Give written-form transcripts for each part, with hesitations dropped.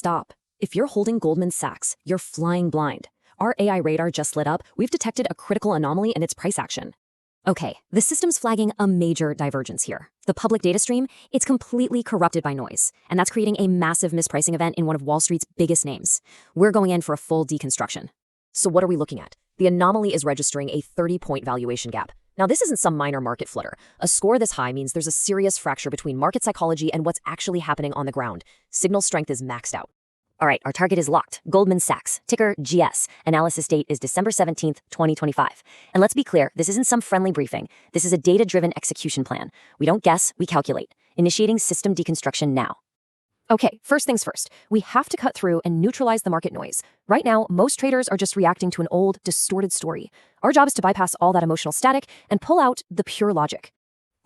stop. If you're holding Goldman Sachs, you're flying blind. Our AI radar just lit up. We've detected a critical anomaly in its price action. Okay, the system's flagging a major divergence here. The public data stream, it's completely corrupted by noise, and that's creating a massive mispricing event in one of Wall Street's biggest names. We're going in for a full deconstruction. So what are we looking at? The anomaly is registering a 30-point valuation gap. Now, this isn't some minor market flutter. A score this high means there's a serious fracture between market psychology and what's actually happening on the ground. Signal strength is maxed out. All right, our target is locked. Goldman Sachs, ticker GS. Analysis date is December 17th, 2025. And let's be clear, this isn't some friendly briefing. This is a data-driven execution plan. We don't guess, we calculate. Initiating system deconstruction now. Okay, first things first. We have to cut through and neutralize the market noise. Right now, most traders are just reacting to an old, distorted story. Our job is to bypass all that emotional static and pull out the pure logic.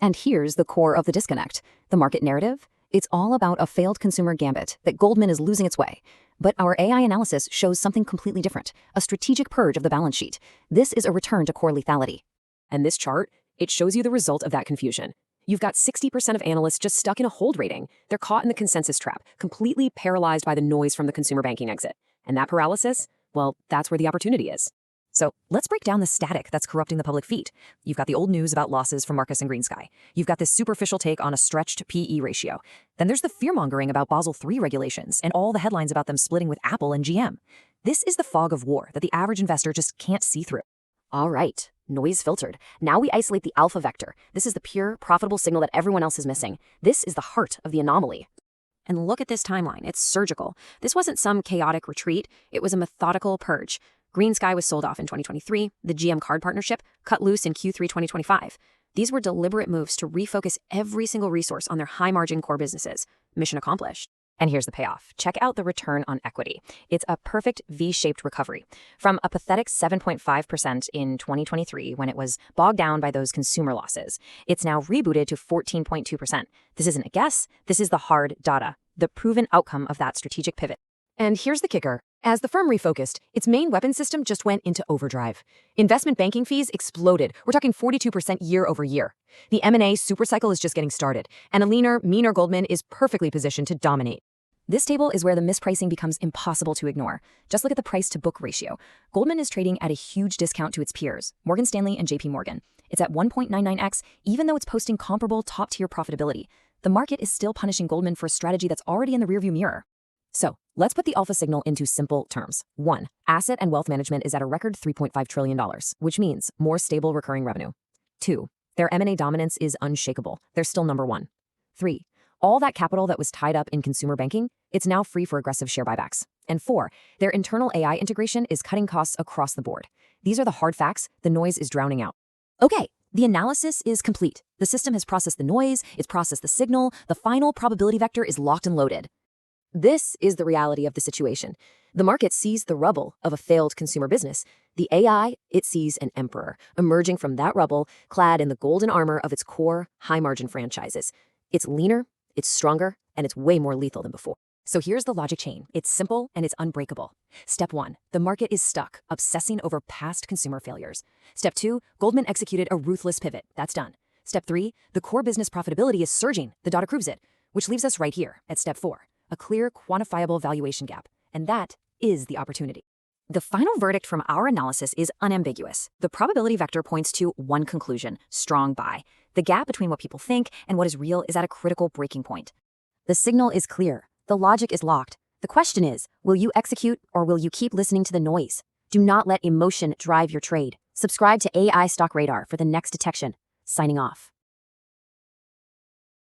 And here's the core of the disconnect. The market narrative? It's all about a failed consumer gambit that Goldman is losing its way. But our AI analysis shows something completely different, a strategic purge of the balance sheet. This is a return to core lethality. And this chart, it shows you the result of that confusion. You've got 60% of analysts just stuck in a hold rating. They're caught in the consensus trap, completely paralyzed by the noise from the consumer banking exit. And that paralysis, well, that's where the opportunity is. So let's break down the static that's corrupting the public feed. You've got the old news about losses from Marcus and GreenSky. You've got this superficial take on a stretched PE ratio. Then there's the fear-mongering about Basel III regulations and all the headlines about them splitting with Apple and GM. This is the fog of war that the average investor just can't see through. All right, noise filtered. Now we isolate the alpha vector. This is the pure, profitable signal that everyone else is missing. This is the heart of the anomaly. And look at this timeline. It's surgical. This wasn't some chaotic retreat. It was a methodical purge. GreenSky was sold off in 2023. The GM card partnership cut loose in Q3 2025. These were deliberate moves to refocus every single resource on their high-margin core businesses. Mission accomplished. And here's the payoff. Check out the return on equity. It's a perfect V-shaped recovery. From a pathetic 7.5% in 2023 when it was bogged down by those consumer losses, it's now rebooted to 14.2%. This isn't a guess. This is the hard data, the proven outcome of that strategic pivot. And here's the kicker. As the firm refocused, its main weapon system just went into overdrive. Investment banking fees exploded. We're talking 42% year over year. The M&A supercycle is just getting started, and a leaner, meaner Goldman is perfectly positioned to dominate. This table is where the mispricing becomes impossible to ignore. Just look at the price-to-book ratio. Goldman is trading at a huge discount to its peers, Morgan Stanley and JP Morgan. It's at 1.99x, even though it's posting comparable top-tier profitability. The market is still punishing Goldman for a strategy that's already in the rearview mirror. So, let's put the alpha signal into simple terms. 1. Asset and wealth management is at a record $3.5 trillion, which means more stable recurring revenue. 2. Their M&A dominance is unshakable. They're still number 1. 3. All that capital that was tied up in consumer banking, it's now free for aggressive share buybacks. And 4. Their internal AI integration is cutting costs across the board. These are the hard facts the noise is drowning out. Okay, the analysis is complete. The system has processed the noise, it's processed the signal, the final probability vector is locked and loaded. This is the reality of the situation. The market sees the rubble of a failed consumer business. The AI, it sees an emperor emerging from that rubble, clad in the golden armor of its core, high-margin franchises. It's leaner, it's stronger, and it's way more lethal than before. So here's the logic chain. It's simple and it's unbreakable. Step 1, the market is stuck, obsessing over past consumer failures. Step 2, Goldman executed a ruthless pivot. That's done. Step 3, the core business profitability is surging. The data proves it, which leaves us right here at Step 4. A clear, quantifiable valuation gap, and that is the opportunity. The final verdict from our analysis is unambiguous. The probability vector points to one conclusion: strong buy. The gap between what people think and what is real is at a critical breaking point. The signal is clear. The logic is locked. The question is, will you execute or will you keep listening to the noise? Do not let emotion drive your trade. Subscribe to AI Stock Radar for the next detection. Signing off.